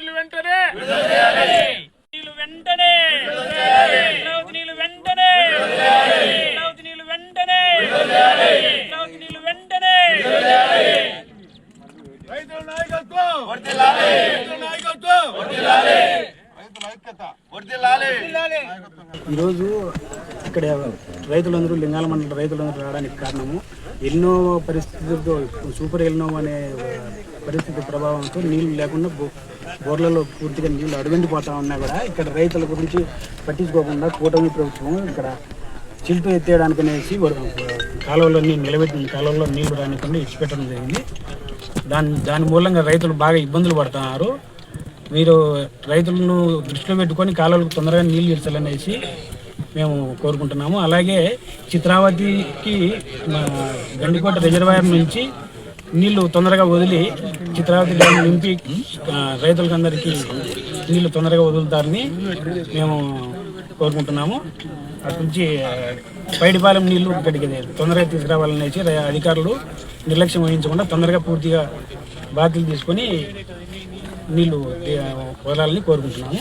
నీళ్లు వెంటనే నీళ్లు వెంటనే నీళ్లు వెంటనే నీళ్లు వెంటనే నీళ్లు వెంటనే రైతుల నాయకత్వం వర్ధిల్లాలి రైతుల నాయకత్వం వర్ధిల్లాలి రైతుల ఐక్యత వర్ధిల్లాలి. ఈరోజు ఇక్కడ రైతులందరూ లింగాల మండల రైతులందరూ రావడానికి కారణము ఎన్నో పరిస్థితులతో సూపర్ ఎల్నో అనే పరిస్థితి ప్రభావంతో నీళ్లు లేకుండా బోర్లలో పూర్తిగా నీళ్లు అడుగంటిపోతా ఉన్నా కూడా ఇక్కడ రైతుల గురించి పట్టించుకోకుండా కూటమి ప్రభుత్వం ఇక్కడ చిల్టు ఎత్తేయడానికి అనేసి కాలువలన్నీ నిలబెట్టిన కాలువలో నీళ్లు రానికుండా ఇచ్చిపెట్టడం జరిగింది. దాని మూలంగా రైతులు బాగా ఇబ్బందులు పడుతున్నారు. మీరు రైతులను దృష్టిలో పెట్టుకొని కాలువలకు తొందరగా నీళ్లు ఇచ్చాలనేసి మేము కోరుకుంటున్నాము. అలాగే చిత్రావతికి గండికోట రిజర్వాయర్ నుంచి నీళ్లు తొందరగా వదిలి చిత్రావతి డ్యామ్ నింపి రైతులకందరికీ నీళ్లు తొందరగా వదులుతారని మేము కోరుకుంటున్నాము. అటు నుంచి పైడిపాలెం నీళ్లు ఇక్కడికి తొందరగా తీసుకురావాలనేసి అధికారులు నిర్లక్ష్యం వహించకుండా తొందరగా పూర్తిగా బాధ్యతలు తీసుకొని నీళ్లు వదలాలని కోరుకుంటున్నాము.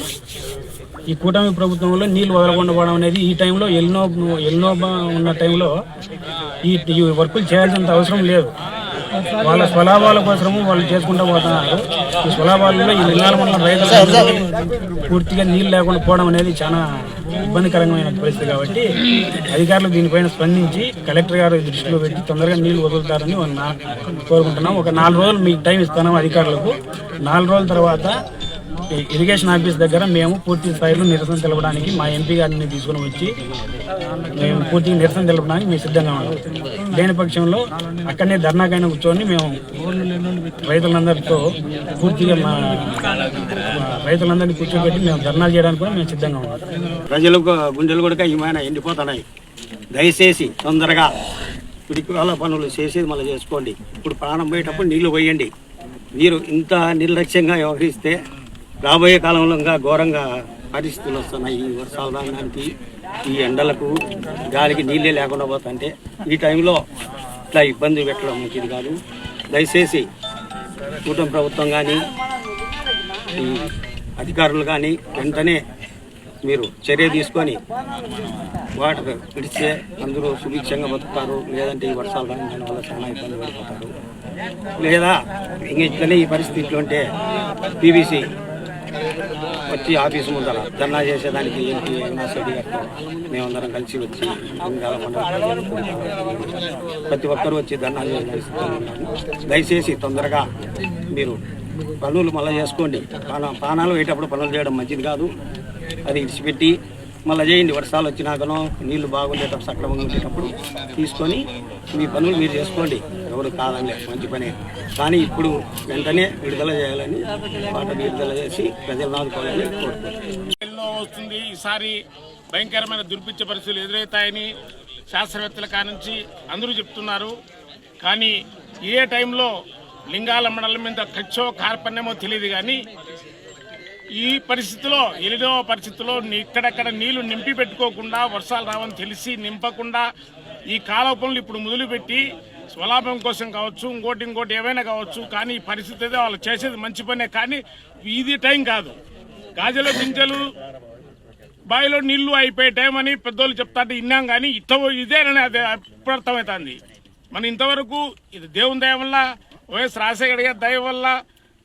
ఈ కూటమి ప్రభుత్వంలో నీళ్లు వదలకుండా పోవడం అనేది ఈ టైంలో ఎల్నో ఉన్న టైంలో ఈ వర్కులు చేయాల్సినంత అవసరం లేదు. వాళ్ళ స్వలాభాల కోసము వాళ్ళు చేసుకుంటూ పోతున్నారు. ఈ స్వలాభాలలో ఈ లింగాల మండలం రైతులు పూర్తిగా నీళ్ళు లేకుండా పోవడం అనేది చాలా ఇబ్బందికరమైన పరిస్థితి. కాబట్టి అధికారులు దీనిపైన స్పందించి కలెక్టర్ గారు దృష్టిలో పెట్టి తొందరగా నీళ్లు వదులుతారని కోరుకుంటున్నాం. ఒక 4 రోజులు మీకు టైం ఇస్తున్నాం అధికారులకు. 4 రోజుల తర్వాత ఇరిగేషన్ ఆఫీస్ దగ్గర మేము పూర్తి స్థాయిలో నిరసన తెలపడానికి మా ఎంపీ గారిని తీసుకుని వచ్చి మేము పూర్తిగా నిరసన తెలపడానికి మేము సిద్ధంగా ఉన్నాం. లేని పక్షంలో అక్కడనే ధర్నాకైనా కూర్చొని మేము రైతులందరితో పూర్తిగా మా రైతులందరినీ కూర్చోబెట్టి మేము ధర్నాలు చేయడానికి కూడా మేము సిద్ధంగా ఉన్నాం. ప్రజలకు గుండెలు కూడా ఏమైనా ఎండిపోతున్నాయి. దయచేసి తొందరగా పిడికాల పనులు చేసేది మళ్ళీ చేసుకోండి. ఇప్పుడు ప్రాణం పోయేటప్పుడు నీళ్లు పోయండి. మీరు ఇంత నిర్లక్ష్యంగా వ్యవహరిస్తే రాబోయే కాలంలో ఇంకా ఘోరంగా పరిస్థితులు వస్తున్నాయి. ఈ వర్షాలు రావడానికి ఈ ఎండలకు గాలికి నీళ్ళే లేకుండా పోతుంటే ఈ టైంలో ఇట్లా ఇబ్బంది పెట్టడం మంచిది కాదు. దయచేసి కూటమి ప్రభుత్వం కానీ ఈ అధికారులు కానీ వెంటనే మీరు చర్య తీసుకొని వాటర్ పిడిస్తే అందరూ సుభిక్షంగా బతుకుతారు. లేదంటే ఈ వర్షాలు రావడం వల్ల చాలా ఇబ్బంది పడిపోతారు. లేదా ఇట్లనే ఈ పరిస్థితిలో ఉంటే పీవీసీ వచ్చి ఆఫీసు ముందర ధర్నా చేసేదానికి ఏంటి యూనివర్సిటీ గారితో మేమందరం కలిసి వచ్చి లింగాల మండలం ప్రతి ఒక్కరూ వచ్చి ధర్నా చేయడానికి దయచేసి తొందరగా మీరు పనులు మళ్ళీ చేసుకోండి. ప్రాణాలు పోయేటప్పుడు పనులు చేయడం మంచిది కాదు. అది ఇడిచిపెట్టి మళ్ళీ చేయండి. వర్షాలు వచ్చినాకనో నీళ్లు బాగుండేటప్పుడు సక్రమంగా ఉండేటప్పుడు తీసుకొని మీ పనులు మీరు చేసుకోండి. ఎవరు కాదండి, మంచి పనే. కానీ ఇప్పుడు వెంటనే విడుదల చేయాలని వాటర్ విడుదల చేసి ప్రజలను ఆదుకోవాలని కోరుకుంటున్నాను. వస్తుంది ఈసారి భయంకరమైన దుర్భిక్ష పరిస్థితులు ఎదురవుతాయని శాస్త్రవేత్తల కానుంచి అందరూ చెప్తున్నారు. కానీ ఏ టైంలో లింగాల మండలం మీద ఖర్చో కార్పణ్యమో తెలియదు. కానీ ఈ పరిస్థితిలో ఎలినో పరిస్థితుల్లో ఇక్కడెక్కడ నీళ్లు నింపి పెట్టుకోకుండా వర్షాలు రావని తెలిసి నింపకుండా ఈ కాలువ పనులు ఇప్పుడు మొదలుపెట్టి స్వలాభం కోసం కావచ్చు, ఇంకోటి ఏమైనా కావచ్చు. కానీ ఈ పరిస్థితి అయితే వాళ్ళు చేసేది మంచి పనే. కానీ ఇది టైం కాదు. గాజలో గింజలు బావిలో నీళ్లు అయిపోయే టైం అని పెద్దోళ్ళు చెప్తాంటే విన్నాం. కానీ ఇదేనని అది ఇప్పుడు అర్థమవుతుంది. మనం ఇంతవరకు ఇది దేవుని దయ వల్ల, వైఎస్ రాజశేఖర గారి దయ వల్ల,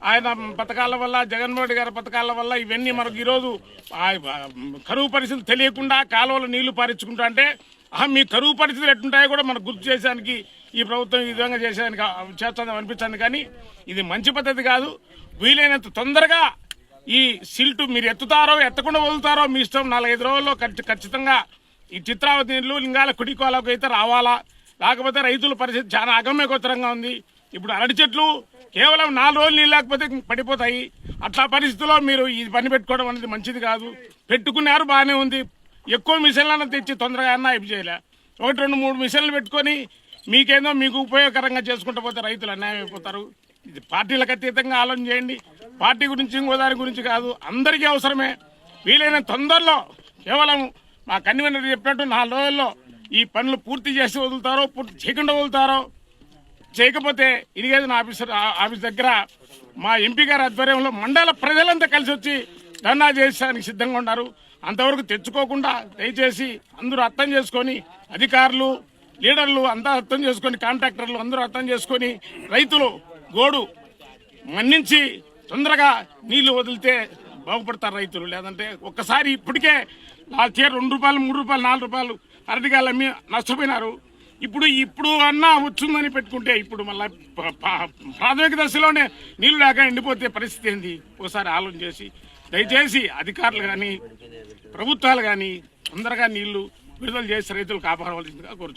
ఆయన పథకాల వల్ల, జగన్మోహన్ రెడ్డి గారి పథకాల వల్ల ఇవన్నీ మనకు ఈరోజు కరువు పరిస్థితులు తెలియకుండా కాలువలో నీళ్లు పారించుకుంటా అంటే మీ కరువు పరిస్థితులు ఎట్టుంటాయో కూడా మనకు గుర్తు చేయడానికి ఈ ప్రభుత్వం ఈ విధంగా చేస్తుందని అనిపించింది. కానీ ఇది మంచి పద్ధతి కాదు. వీలైనంత తొందరగా ఈ సిల్టు మీరు ఎత్తుతారో ఎత్తకుండా వదులుతారో మీ ఇష్టం. 4-5 రోజుల్లో ఖచ్చితంగా ఈ చిత్రావతి నీళ్లు లింగాల కుడికోలకు అయితే రావాలా. లేకపోతే రైతుల పరిస్థితి చాలా అగమ్యగోచరంగా ఉంది. ఇప్పుడు అరటి చెట్లు కేవలం 4 రోజులు నీళ్ళు లేకపోతే పడిపోతాయి. అట్లా పరిస్థితుల్లో మీరు ఈ పని పెట్టుకోవడం అనేది మంచిది కాదు. పెట్టుకున్నారు బాగానే ఉంది. ఎక్కువ మిషన్లను తెచ్చి తొందరగా అన్నా అయిపు చేయలే. 1-2-3 మిషన్లు పెట్టుకొని మీకేందో మీకు ఉపయోగకరంగా చేసుకుంటూ పోతే రైతులు అన్యాయం అయిపోతారు. ఇది పార్టీలకు అతీతంగా ఆలోచన చేయండి. పార్టీ గురించి ఇంకో దాని గురించి కాదు, అందరికీ అవసరమే. వీలైన తొందరలో కేవలం మా కన్వీనర్ చెప్పినట్టు 4 రోజుల్లో ఈ పనులు పూర్తి చేసి వదులుతారో, పూర్తి చేయకుండా వదులుతారో చేయకపోతే ఇరిగేషన్ ఆఫీస్ దగ్గర మా ఎంపీ గారి ఆధ్వర్యంలో మండల ప్రజలంతా కలిసి వచ్చి ధర్నా చేయడానికి సిద్ధంగా ఉన్నారు. అంతవరకు తెచ్చుకోకుండా దయచేసి అందరూ అర్థం చేసుకొని, అధికారులు, లీడర్లు అంతా అర్థం చేసుకొని, కాంట్రాక్టర్లు అందరూ అర్థం చేసుకొని, రైతులు గోడు మన్నించి తొందరగా నీళ్లు వదిలితే బాగుపడతారు రైతులు. లేదంటే ఒక్కసారి ఇప్పటికే లాస్ట్ ఇయర్ 2 రూపాయలు, 3 రూపాయలు, 4 రూపాయలు అరటికాయలు అమ్మి నష్టపోయినారు. ఇప్పుడు అన్నా వచ్చిందని పెట్టుకుంటే ఇప్పుడు మళ్ళీ ప్రాథమిక దశలోనే నీళ్లు లేక ఎండిపోతే పరిస్థితి ఏంది? ఒకసారి ఆలోచన చేసి దయచేసి అధికారులు కానీ ప్రభుత్వాలు కానీ తొందరగా నీళ్లు విడుదల చేసి రైతులు కాపాడవలసిందిగా కోరుతున్నాం.